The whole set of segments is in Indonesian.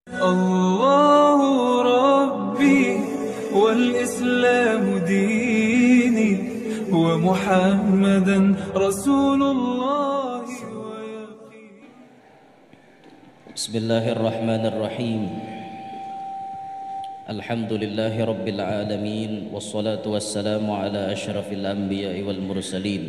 الله ربي والإسلام ديني ومحمدا رسول الله بسم الله الرحمن الرحيم. الحمد لله رب العالمين والصلاة والسلام على أشرف الأنبياء والمرسلين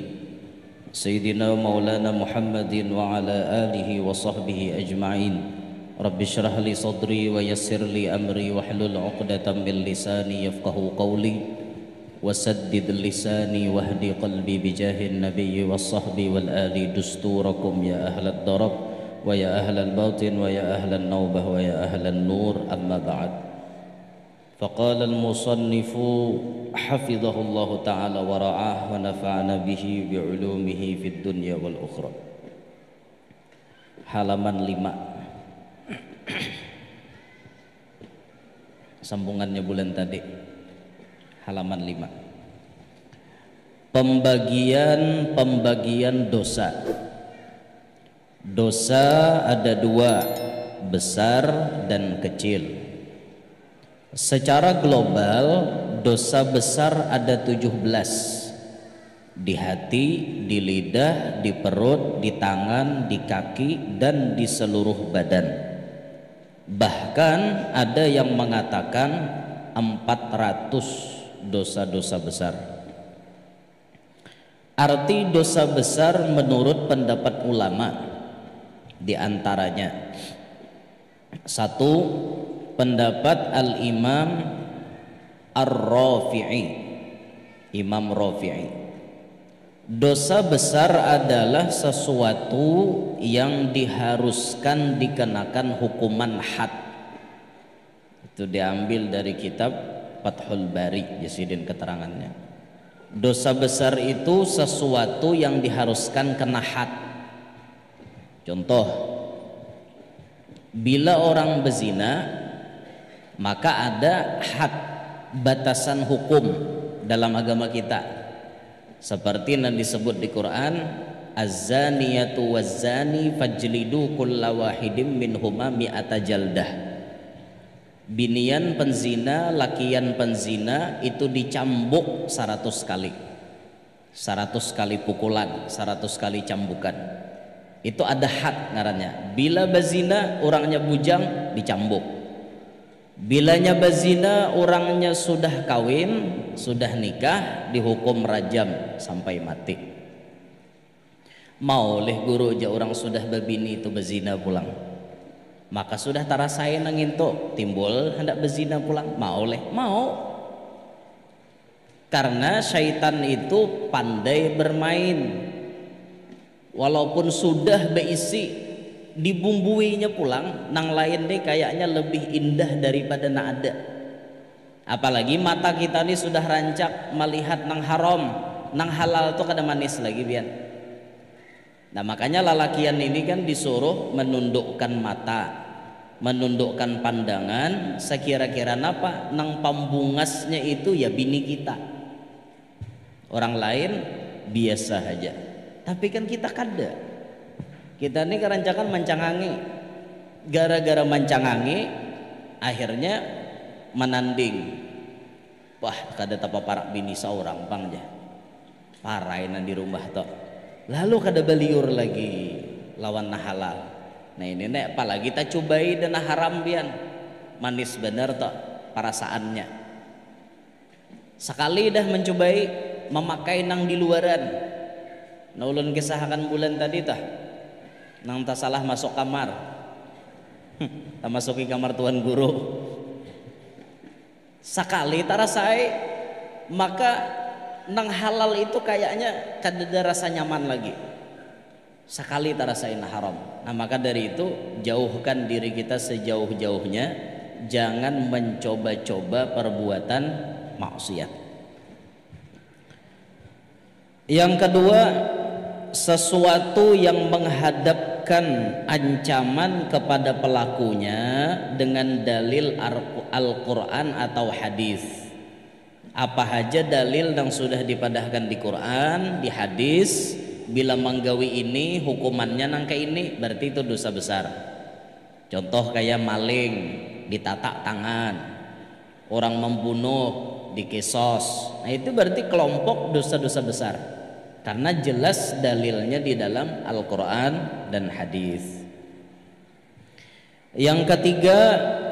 سيدنا مولانا محمد وعلى آله وصحبه أجمعين. رب اشرح لي صدري ويسر لي أمري واحلل عقدة من لساني يفقهوا قولي وسدد لساني واهدي قلبي بجاه النبي والصحب والآل دستوركم يا أهل الضرب ويا أهل الباطن ويا أهل النوبة ويا أهل النور. أما بعد، فقال المصنف حفظه الله تعالى ورعاه ونفعنا به بعلومه في الدنيا والأخرى. Halaman 5, sambungannya bulan tadi, halaman 5. Pembagian dosa. Dosa ada dua, besar dan kecil. Secara global dosa besar ada 17, di hati, di lidah, di perut, di tangan, di kaki, dan di seluruh badan. Bahkan ada yang mengatakan 400 dosa-dosa besar. Arti dosa besar menurut pendapat ulama di antaranya: satu, pendapat Al-Imam Ar-Rafi'i, Imam Rafi'i, dosa besar adalah sesuatu yang diharuskan dikenakan hukuman had. Itu diambil dari kitab Fathul Bari, Jasidin keterangannya. Dosa besar itu sesuatu yang diharuskan kena had. Contoh, bila orang berzina maka ada had, batasan hukum dalam agama kita, seperti yang disebut di Quran, az-zaniyatu waz-zani fajlidu kulla wahidin minhuma mi'ata jaldah. Binian penzina, lakian penzina itu dicambuk 100 kali, 100 kali pukulan, 100 kali cambukan. Itu ada had ngarannya. Bila bazina orangnya bujang dicambuk. Bilanya bazina orangnya sudah kawin, sudah nikah, dihukum rajam sampai mati. Mau oleh guru aja orang sudah berbini itu bezina pulang, maka sudah tarasain nangin tuh timbul hendak bezina pulang. Mau oleh mau, karena syaitan itu pandai bermain. Walaupun sudah beisi, dibumbuinya pulang nang lain deh kayaknya lebih indah daripada nak ada. Apalagi mata kita ini sudah rancak melihat nang haram, nang halal tuh kada manis lagi bian. Nah makanya lalakian ini kan disuruh menundukkan mata, menundukkan pandangan, sekira-kira apa nang pambungasnya itu ya bini kita. Orang lain biasa aja, tapi kan kita kada. Kita ini kerancakan mancangangi, gara-gara mancangangi akhirnya menanding. Wah kada tapa parak bini seorang bang ja, parainan di rumah toh. Lalu kada beliur lagi lawan nah halal. Nah ini nek apalagi kita cobai dan haram bian, manis bener toh perasaannya. Sekali dah mencobai memakai nang di luaran. Nah ulun kisahkan bulan tadi tah, nang tak salah masuk kamar, tak masuki kamar tuan guru. Sekali tarasai, maka nang halal itu kayaknya kada ada rasa nyaman lagi. Sekali tarasai nah haram. Nah maka dari itu jauhkan diri kita sejauh-jauhnya, jangan mencoba-coba perbuatan maksiat. Yang kedua, sesuatu yang menghadapkan ancaman kepada pelakunya dengan dalil Al-Quran atau hadis. Apa aja dalil yang sudah dipadahkan di Quran, di hadis, bila menggawi ini hukumannya nangka ini, berarti itu dosa besar. Contoh kayak maling ditatak tangan, orang membunuh dikesos. Nah itu berarti kelompok dosa-dosa besar, karena jelas dalilnya di dalam Al-Quran dan hadis. Yang ketiga,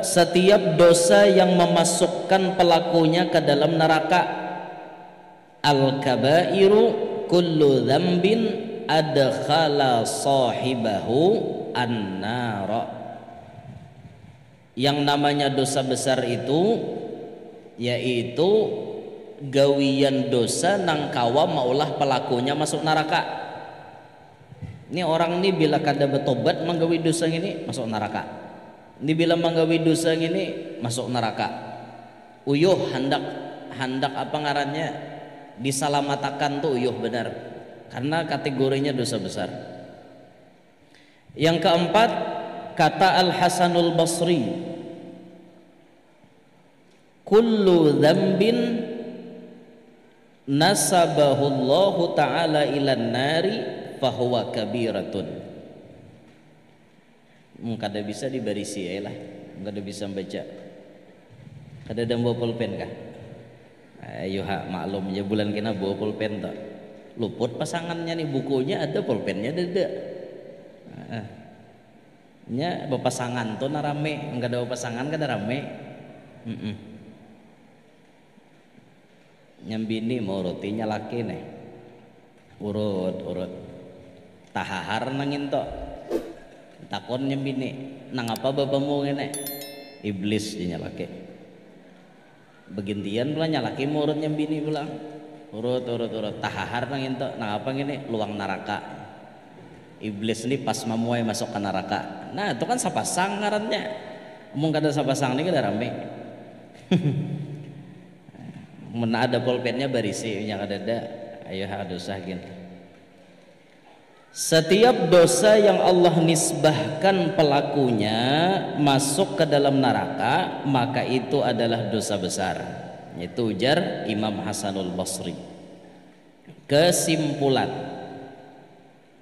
setiap dosa yang memasukkan pelakunya ke dalam neraka. Al-kabairu kullu dzambin adkhala sahibahu an-nara. Yang namanya dosa besar itu yaitu gawian dosa nang kawa maulah pelakunya masuk neraka. Ini orang ini bila kada bertobat menggawi dosa ini masuk neraka. Ini bila menggawi dosa ini masuk neraka. Uyuh hendak apa ngarannya disalamatakan tuh uyuh benar, karena kategorinya dosa besar. Yang keempat, kata Al-Hasanul Basri, kullu dzambin nasabahu Allah Ta'ala ilan nari fahuwa kabiratun. Kada bisa dibarisi ya lah, kada bisa baca, kada ada bawa pulpen kah? Ayo hak maklum ya, bulan kena bawa pulpen tak luput pasangannya nih, bukunya ada pulpennya ada. Nya bepasangan tuh narame, enggak ada pasangan kada rame. Nyambini mau rotinya laki nih, urut tahahar nangin to takon nyambini nang apa bapamu ngene, iblis dia laki begintian pula nyalaki mau urut nyambini pulang urut tahahar nangin to nang apa ngene, luang neraka. Iblis ini pas mamuai masuk ke neraka. Nah itu kan sapasang ngarannya, omong kada sapasang ini kada rame. Mana ada pulpennya barisi yang ada ayo dosa gini. Setiap dosa yang Allah nisbahkan pelakunya masuk ke dalam neraka, maka itu adalah dosa besar. Itu ujar Imam Hasanul Basri. Kesimpulan,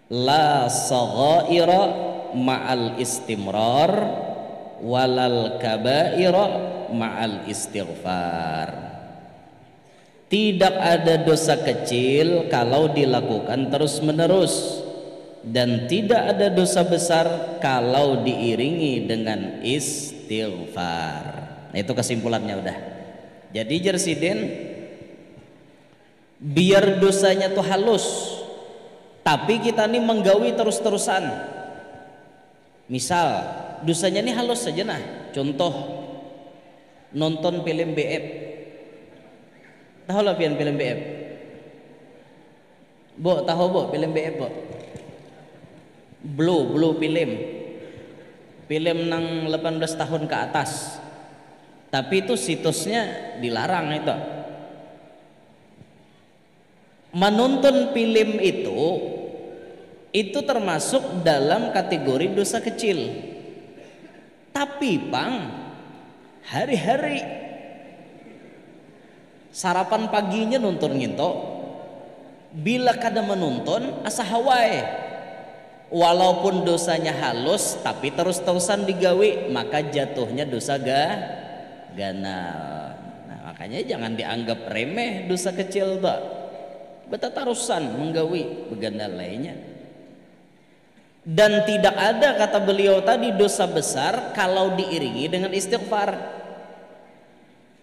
la saghaira ma'al istimrar walal kabaira ma'al istighfar. Tidak ada dosa kecil kalau dilakukan terus-menerus, dan tidak ada dosa besar kalau diiringi dengan istighfar. Nah, itu kesimpulannya udah. Jadi Jersidin, biar dosanya tuh halus, tapi kita nih menggawi terus-terusan. Misal dosanya nih halus saja nah. Contoh nonton film BF. Tahu lah film BF? Bo, tahu bo film BF bo? Blue film nang 18 tahun ke atas. Tapi itu situsnya dilarang itu. Menonton film itu termasuk dalam kategori dosa kecil. Tapi pang hari-hari sarapan paginya nonton nginto, bila kada menonton asa hawai. Walaupun dosanya halus tapi terus-terusan digawe, maka jatuhnya dosa ganal. Nah, makanya jangan dianggap remeh dosa kecil tak. Betatarusan menggawi begandal lainnya. Dan tidak ada kata beliau tadi dosa besar kalau diiringi dengan istighfar.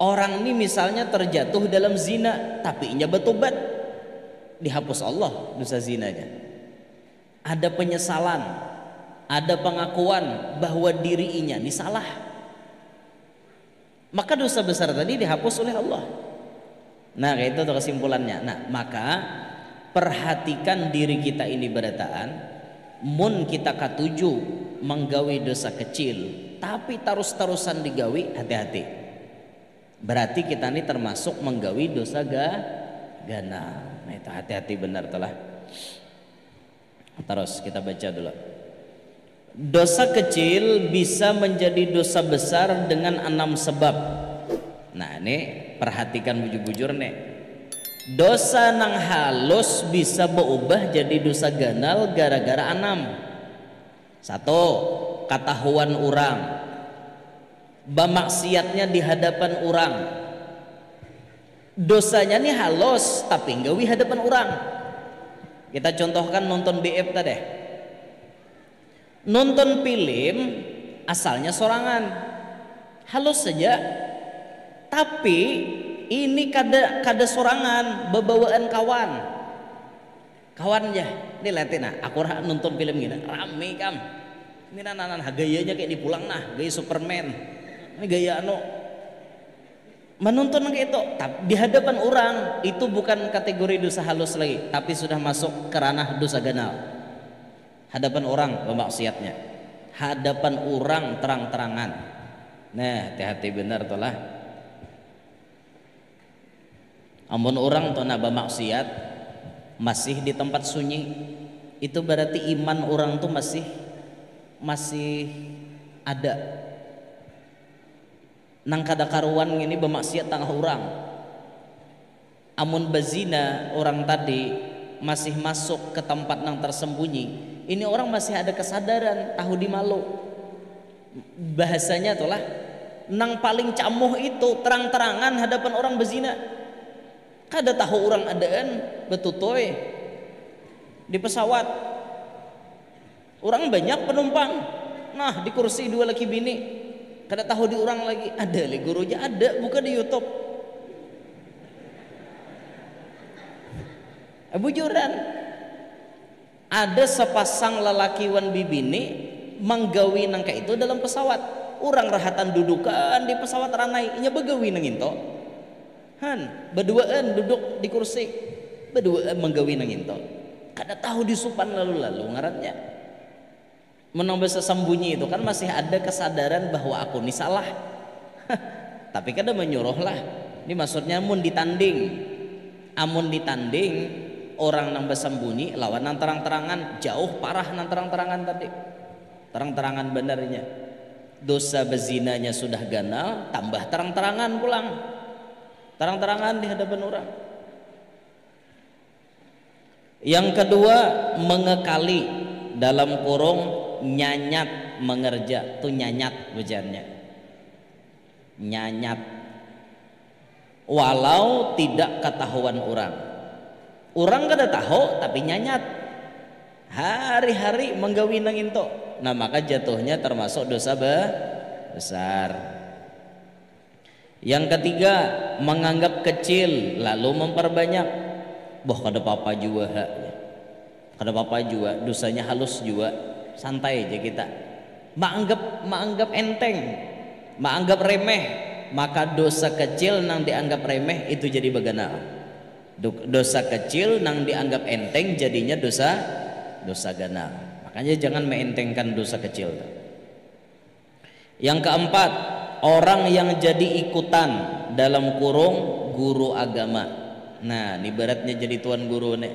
Orang ini misalnya terjatuh dalam zina, tapi ia bertobat, dihapus Allah dosa zinanya. Ada penyesalan, ada pengakuan bahwa dirinya ini salah, maka dosa besar tadi dihapus oleh Allah. Nah kayak itu kesimpulannya. Nah maka perhatikan diri kita ini berataan, mun kita katuju menggawi dosa kecil tapi terus-terusan digawi, hati-hati. Berarti kita ini termasuk menggawi dosa ganal. Nah itu hati-hati benar telah. Terus kita baca dulu. Dosa kecil bisa menjadi dosa besar dengan 6 sebab. Nah ini perhatikan bujur-bujur nih. Dosa nang halus bisa berubah jadi dosa ganal gara-gara 6. 1. katahuan orang, bamaksiatnya di hadapan orang, dosanya nih halus tapi nggawi hadapan orang. Kita contohkan nonton BF tadi, nonton film asalnya sorangan, halus saja, tapi ini kada sorangan, bebawaan kawannya. Ini lihatin nah, aku nonton film gini, rame kam. Ini nanan gayanya kayak dipulang nah, gaya Superman. Ini gaya menonton kayak itu, tapi di hadapan orang itu bukan kategori dosa halus lagi, tapi sudah masuk ke ranah dosa ganal. Hadapan orang bermaksiatnya, hadapan orang terang-terangan. Nah, hati-hati benar tuh lah. Amun orang tuh naba maksiat masih di tempat sunyi, itu berarti iman orang tuh masih ada. Nang kada karuan ini bermaksiat tengah orang. Amun bazina orang tadi masih masuk ke tempat nang tersembunyi, ini orang masih ada kesadaran tahu di malu. Bahasanya tuh lah, nang paling camuh itu terang-terangan hadapan orang bazina. Kada tahu orang adaan betutoy di pesawat, orang banyak penumpang, nah di kursi dua laki bini, kada tahu di orang lagi ada le gurunya, ada buka di YouTube. Bujuran ada sepasang lelaki wan bibini manggawi nangka itu dalam pesawat, orang rahatan dudukan di pesawat ranai nya begawi nang into. Han, berduaan duduk di kursi, berduaan menggawi nang into. Kada tahu disupan lalu-lalu ngarannya. Menang bahasa sembunyi itu kan masih ada kesadaran bahwa aku ini salah. Tapi kada menyuruh lah. Ini maksudnya amun ditanding orang nang bersembunyi lawan nang terang-terangan, jauh parah nang terang-terangan tadi. Terang-terangan benarnya. Dosa bezinanya sudah ganal, tambah terang-terangan pulang. Terang-terangan di hadapan orang. Yang kedua, mengekali, dalam kurung nyanyat mengerja, tuh nyanyat bejanya. Nyanyat. Walau tidak ketahuan orang. Orang kada tahu tapi nyanyat. Hari-hari menggawi nang into. Nah, maka jatuhnya termasuk dosa besar. Yang ketiga, menganggap kecil lalu memperbanyak. Boh kada apa-apa juga, kada apa-apa juga, dosanya halus juga, santai aja kita. Menganggap enteng, menganggap remeh, maka dosa kecil nang dianggap remeh itu jadi beganal. Dosa kecil nang dianggap enteng jadinya dosa ganal. Makanya jangan meentengkan dosa kecil. Yang keempat, orang yang jadi ikutan dalam kurung guru agama. Nah, ini beratnya jadi tuan guru nih.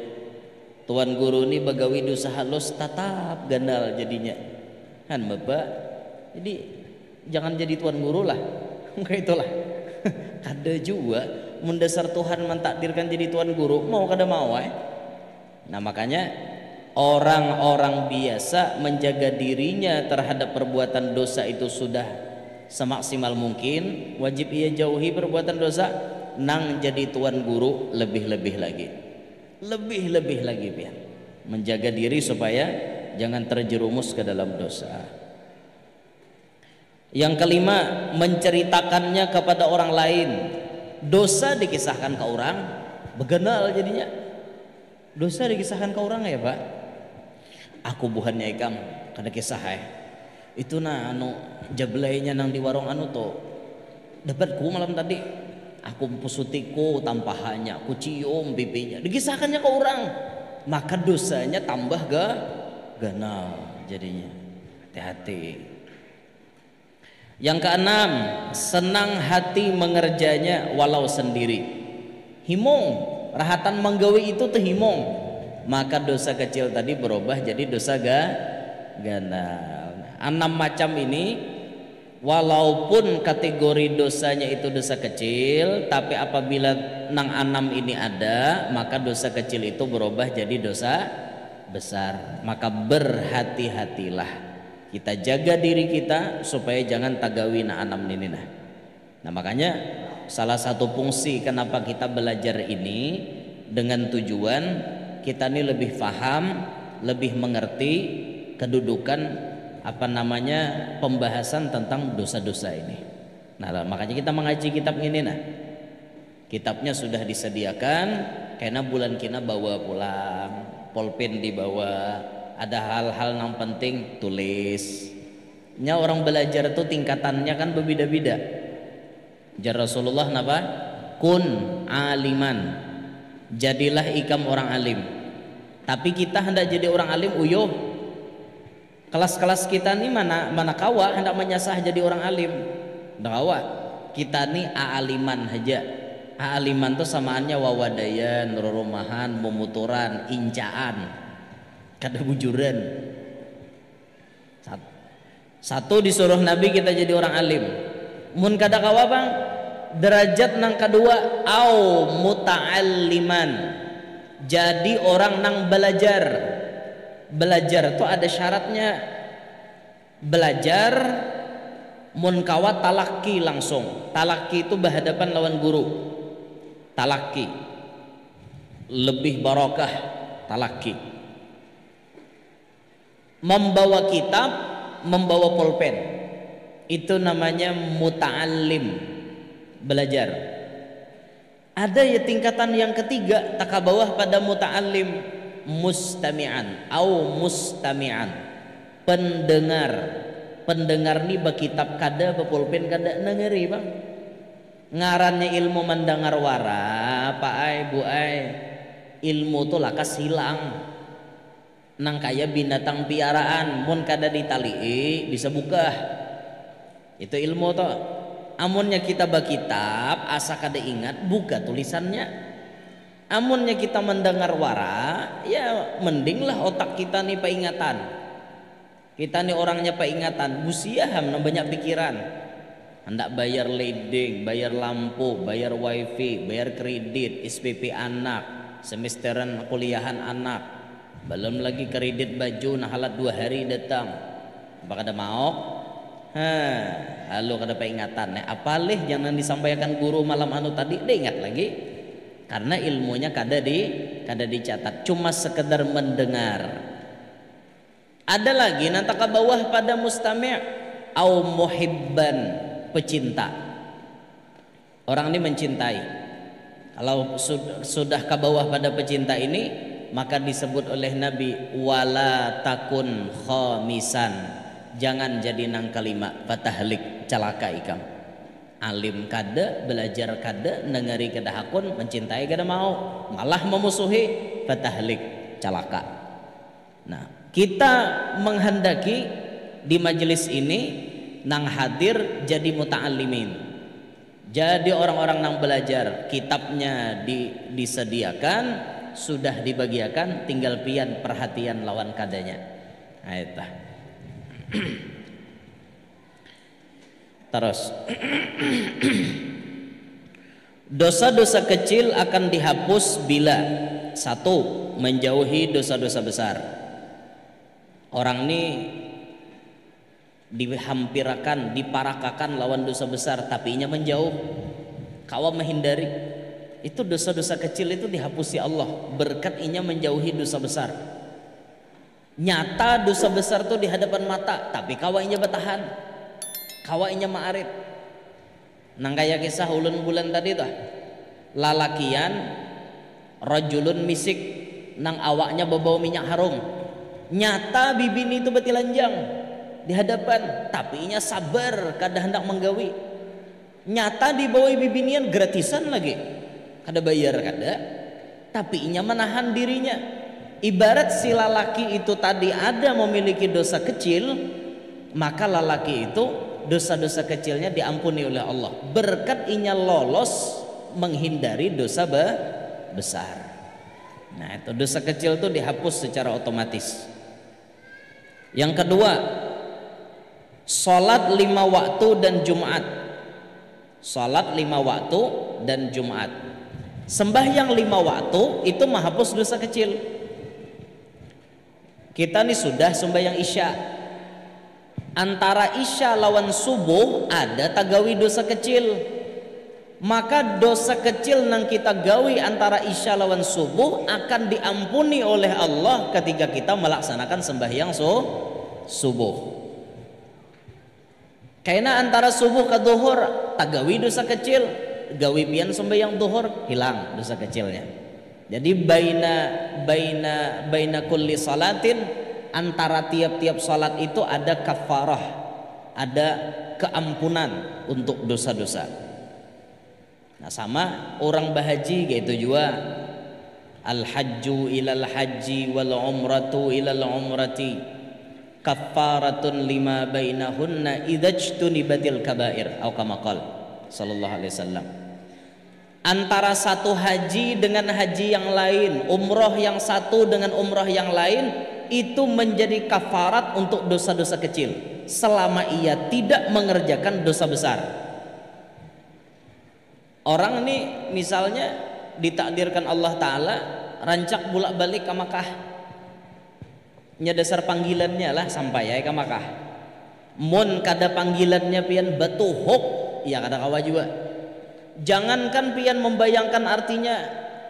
Tuan guru ini bagawi dosa halus tetap ganal jadinya. Kan Bapak. Jadi jangan jadi tuan guru lah. Kayak itulah. Kada juga mendasar Tuhan mentakdirkan jadi tuan guru, mau kada mau Nah, makanya orang-orang biasa menjaga dirinya terhadap perbuatan dosa itu sudah semaksimal mungkin, wajib ia jauhi perbuatan dosa. Nang jadi tuan guru lebih-lebih lagi biar menjaga diri supaya jangan terjerumus ke dalam dosa. Yang kelima, menceritakannya kepada orang lain. Dosa dikisahkan ke orang, begenal jadinya. Dosa dikisahkan ke orang ya Pak. Aku buhannya ikam kada kisah itu nah jablainya nang di warung tuh dapatku malam tadi. Aku pusutiku tampahannya, aku cium pipinya, dikisahkannya ke orang, maka dosanya tambah ganal jadinya. Hati-hati. Yang keenam, senang hati mengerjanya walau sendiri. Himong, rahatan menggawi itu tuh himong, maka dosa kecil tadi berubah jadi dosa ganal. 6 macam ini walaupun kategori dosanya itu dosa kecil, tapi apabila nang 6 ini ada, maka dosa kecil itu berubah jadi dosa besar. Maka berhati-hatilah Kita jaga diri kita supaya jangan tagawi na anam ini nah. Nah makanya salah satu fungsi kenapa kita belajar ini dengan tujuan kita ini lebih paham, lebih mengerti kedudukan apa namanya pembahasan tentang dosa-dosa ini. Nah makanya kita mengaji kitab ini nah. Kitabnya sudah disediakan karena bulan kita bawa pulang, pulpen dibawa, ada hal-hal yang penting tulis. Nya orang belajar itu tingkatannya kan berbeda-beda. Jar Rasulullah napa? Kun aliman. Jadilah ikam orang alim. Tapi kita hendak jadi orang alim uyuh. Kelas-kelas kita nih mana kawa hendak menyasah jadi orang alim. Ndak kawa. Kita nih aaliman aja. Aaliman tuh samaannya wawadayan, rurumahan, memuturan, incaan, kada bujuran. Satu disuruh Nabi kita jadi orang alim. Mun kada kawa bang, derajat nang kedua au muta'alliman. Jadi orang nang belajar. Belajar tuh ada syaratnya. Belajar mun kawa talaki langsung. Talaki itu berhadapan lawan guru. Talaki lebih barokah talaki. Membawa kitab, membawa pulpen, itu namanya muta'allim, belajar. Ada ya tingkatan yang ketiga tak bawah pada muta'allim, mustami'an au mustami'an, pendengar. Pendengar nih kitab kada pulpen kada nengeri bang. Ngarannya ilmu mendengar wara, pak ai bu ai, ilmu tuh lakas hilang. Nang kaya binatang piaraan, mun kada ditalii bisa buka. Itu ilmu tuh. Amunnya kita bakitab, asa kada ingat, buka tulisannya. Amunnya kita mendengar wara, ya mendinglah otak kita nih peingatan. Kita nih orangnya peingatan, busiaham banyak pikiran. Hendak bayar leding, bayar lampu, bayar wifi, bayar kredit, SPP anak, semesteran kuliahan anak, belum lagi kredit baju nah halat 2 hari datang. Apa kada mau? Lalu kada peingatan. Apalih jangan disampaikan guru malam anu tadi, ingat lagi. Karena ilmunya kada dicatat, cuma sekedar mendengar. Ada lagi nanti ke bawah pada mustami' au muhibban, pecinta. Orang ini mencintai. Kalau sudah ke bawah pada pecinta ini, maka disebut oleh Nabi wala takun khamisan. Jangan jadi nang kelima, fatahlik, celaka ikam. Alim kada, belajar kada, nengari kada hakun, mencintai kada mau, malah memusuhi, fatahlik, celaka. Nah, kita menghendaki di majelis ini nang hadir jadi muta'allimin, jadi orang-orang nang belajar. Kitabnya disediakan, sudah dibagiakan, tinggal pian perhatian lawan kadanya. Nah, terus dosa-dosa kecil akan dihapus bila satu, menjauhi dosa-dosa besar. Orang ini dihampirakan, diparakakan lawan dosa besar, tapi inya menjauh, kawa menghindari. Itu dosa-dosa kecil itu dihapusi Allah berkat inya menjauhi dosa besar. Nyata dosa besar tuh di hadapan mata, tapi kawa inya bertahan, kawa inya ma'arif. Nang kaya kisah ulun bulan tadi tuh, lalakian rajulun misik nang awaknya berbau minyak harum. Nyata bibini itu betilanjang di hadapan, tapi inya sabar kada hendak menggawi. Nyata di bawah bibinian gratisan lagi, kada bayar kada, tapi inya menahan dirinya. Ibarat si lalaki itu tadi ada memiliki dosa kecil, maka lalaki itu dosa-dosa kecilnya diampuni oleh Allah berkat inya lolos menghindari dosa besar. Nah itu dosa kecil itu dihapus secara otomatis. Yang kedua, sholat 5 waktu dan Jumat. Sholat 5 waktu dan Jumat. Sembahyang 5 waktu itu menghapus dosa kecil. Kita nih sudah sembahyang isya, antara isya lawan subuh ada tagawi dosa kecil, maka dosa kecil yang kita gawi antara isya lawan subuh akan diampuni oleh Allah ketika kita melaksanakan sembahyang subuh. Karena antara subuh ke duhur tagawi dosa kecil, gawi pian sembahyang duhur hilang dosa kecilnya. Jadi baina kulli salatin, antara tiap-tiap salat itu ada kafarah, ada keampunan untuk dosa-dosa. Nah, sama orang berhaji gitu juga, al hajju ilal haji wal umratu ilal umrati kafaratun lima bainahunna idzajtunibatil kabair atau kama qala sallallahu alaihi wasallam. Antara satu haji dengan haji yang lain, umroh yang satu dengan umroh yang lain, itu menjadi kafarat untuk dosa-dosa kecil selama ia tidak mengerjakan dosa besar. Orang ini misalnya ditakdirkan Allah Ta'ala rancak bolak balik ke Makkah, nya dasar panggilannya lah sampai ya ke Makkah. Mun kada panggilannya pian batu hok ya kada kawa juga. Jangankan pian membayangkan artinya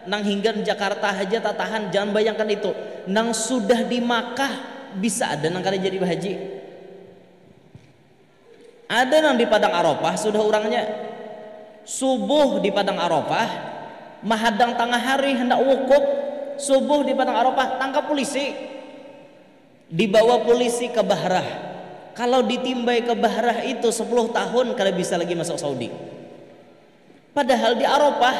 nang hingga Jakarta aja tak tahan, jangan bayangkan itu. Nang sudah di Makkah bisa ada nang kada jadi haji. Ada nang di Padang Arafah sudah orangnya subuh di Padang Arafah, mahadang tengah hari hendak wukuf, subuh di Padang Arafah tangkap polisi, dibawa polisi ke Bahrah. Kalau ditimbai ke Bahrah itu 10 tahun kada bisa lagi masuk Saudi. Padahal di Arafah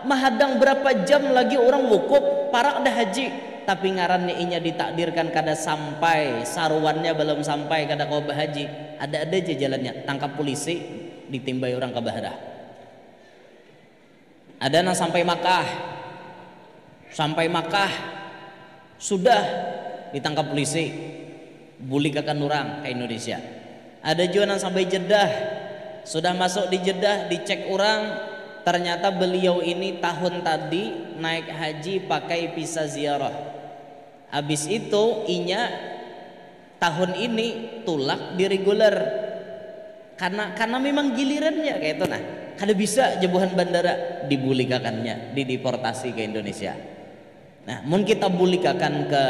mahadang berapa jam lagi orang wukuf parak dah haji, tapi ngarannya inya ditakdirkan kada sampai saruannya belum sampai kada kau berhaji, ada aja jalannya tangkap polisi ditimbai orang ke Bahrah. Ada yang sampai Makkah sudah ditangkap polisi, bulikakan orang ke Indonesia. Ada juga yang sampai Jeddah, sudah masuk di Jeddah, dicek orang, ternyata beliau ini tahun tadi naik haji pakai visa ziarah. Habis itu inya tahun ini tulak di reguler karena memang gilirannya kayak itu. Nah, kada bisa jebuhan bandara, dibulikakannya, dideportasi ke Indonesia. Nah, mun kita bulikakan ke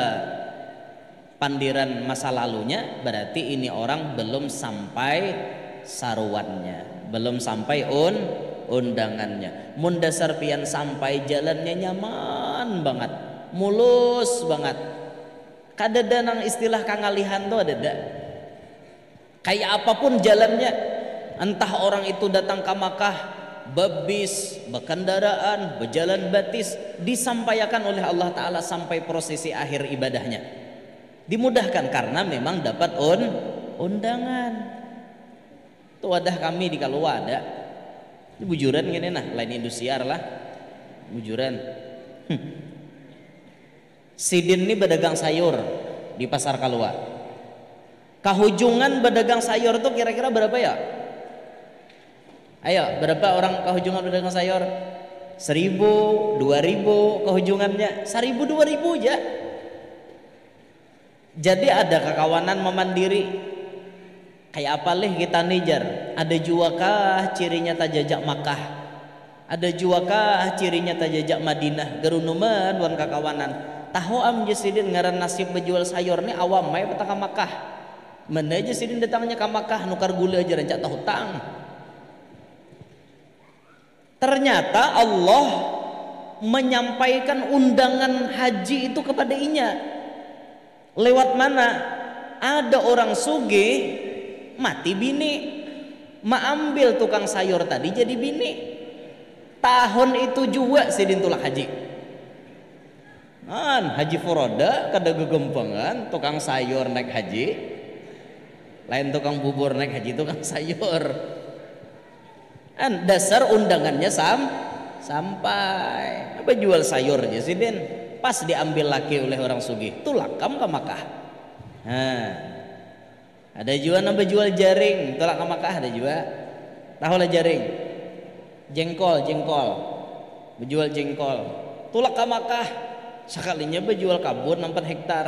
pandiran masa lalunya, berarti ini orang belum sampai saruannya, belum sampai undangannya. Mun dasar pian sampai jalannya nyaman banget, mulus banget, kada ada nang istilah kangalihan tuh ada. Kayak apapun jalannya, entah orang itu datang ke Makkah bebis, berkendaraan, berjalan batis, disampaikan oleh Allah Ta'ala sampai prosesi akhir ibadahnya dimudahkan karena memang dapat undangan. Itu wadah kami di Kalua ada di bujuran gini nah, lain Indosiar lah bujuran. Sidin ini berdagang sayur di pasar Kalua. Kahujungan berdagang sayur tuh kira-kira berapa ya? Ayo, berapa orang kahujungan berdagang sayur? 1.000, 2.000 kahujungannya, 1.000, 2.000 aja. Jadi ada kekawanan memandiri. Kayak apa leh kita nijar? Ada juakah cirinya tajajak Makkah? Ada juakah cirinya tajajak Madinah? Gerunuman wan kakawanan. Tahu am jesidin ngaran nasib berjual sayur nih awam mai petaka Makkah. Mana aja sidin datangnya ke Makkah nukar gula aja rancak tahu tang. Ternyata Allah menyampaikan undangan haji itu kepada inya. Lewat mana? Ada orang sugih mati bini, ambil tukang sayur tadi jadi bini. Tahun itu juga sidin tulak haji. Haji Furoda kada gegempengan tukang sayur naik haji. Lain tukang bubur naik haji, tukang sayur. Dasar undangannya sampai apa jual sayur aja sidin, pas diambil laki oleh orang sugih tulak kamu ke Makkah. Nah, ada juga nambah jual jaring tulak ke Makkah, ada juga tahu lah jaring jengkol berjual jengkol tulak ke Makkah. Sekalinya berjual kabun 4 hektar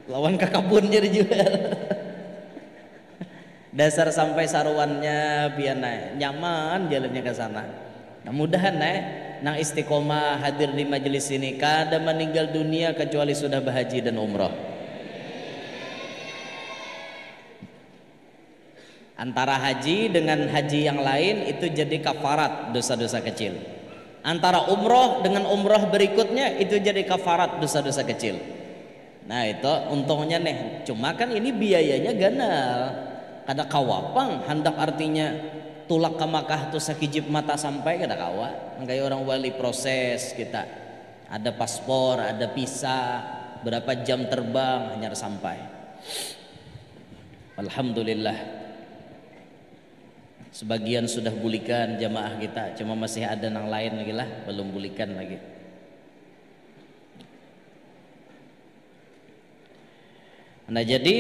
lawan ke kabun jadi jual. Dasar sampai saruannya biana nyaman jalannya ke sana. Nah, mudahan nang istiqomah hadir di majelis ini kada meninggal dunia kecuali sudah berhaji dan umrah. Antara haji dengan haji yang lain itu jadi kafarat dosa-dosa kecil. Antara umroh dengan umroh berikutnya itu jadi kafarat dosa-dosa kecil. Nah itu untungnya nih. Cuma kan ini biayanya ganal. Kada kawapang hendak artinya tulak ke Makkah tuh sakijib mata sampai kada kawa. Kayak orang wali proses kita. Ada paspor, ada visa, berapa jam terbang hanya sampai. Alhamdulillah. Sebagian sudah bulikan jamaah kita, cuma masih ada yang lain lagi lah belum bulikan lagi. Nah jadi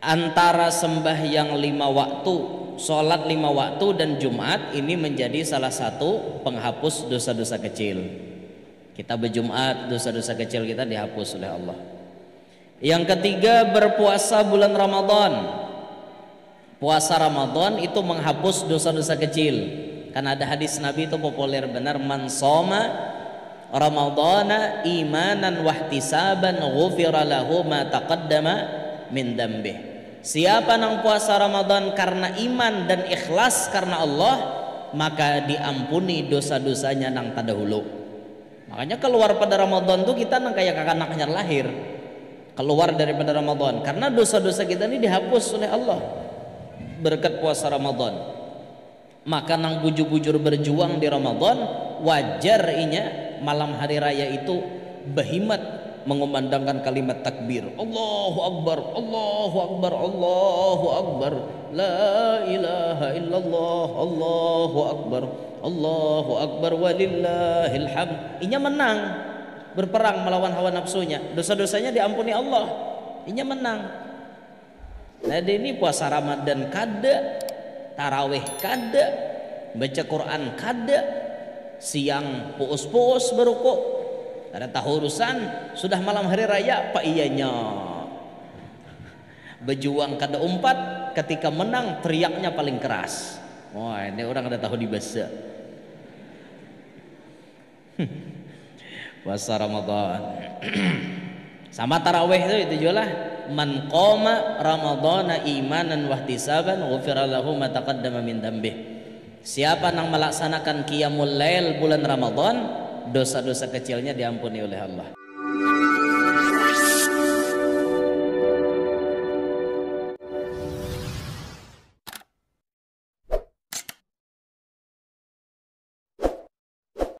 antara sembahyang 5 waktu, sholat 5 waktu dan Jumat ini menjadi salah satu penghapus dosa-dosa kecil. Kita berjumat, dosa-dosa kecil kita dihapus oleh Allah. Yang ketiga, berpuasa bulan Ramadan. Puasa Ramadan itu menghapus dosa-dosa kecil. Karena ada hadis Nabi itu populer benar, man shoma Ramadana imanan wahtisaban ghufira lahu ma taqaddama min dambih. Siapa nang puasa Ramadan karena iman dan ikhlas karena Allah, maka diampuni dosa-dosanya nang terdahulu. Makanya keluar pada Ramadan tuh kita nang kayak anak-anaknya lahir. Keluar daripada Ramadan karena dosa-dosa kita ini dihapus oleh Allah berkat puasa Ramadan. Maka nang bujur-bujur berjuang di Ramadan, wajar inya malam hari raya itu berhimat mengumandangkan kalimat takbir, Allahu Akbar, Allahu Akbar, Allahu Akbar, la ilaha illallah, Allahu Akbar, Allahu Akbar, walillahil hamd. Inya menang berperang melawan hawa nafsunya, dosa-dosanya diampuni Allah, inya menang. Nah ini puasa Ramadan kada, tarawih kada, baca Quran kada, siang puus-puus berukuk, kada tahu urusan, sudah malam hari raya apa iyanya. Berjuang kada umpat, ketika menang teriaknya paling keras. Wah ini orang kada tahu dibasa. Puasa Ramadan. Sama tarawih itu juga lah. Man qoma ramadhana imanan wahtisaban ghufira lahu ma taqaddama min dambih. Siapa yang melaksanakan qiyamul lail bulan Ramadan, dosa-dosa kecilnya diampuni oleh Allah.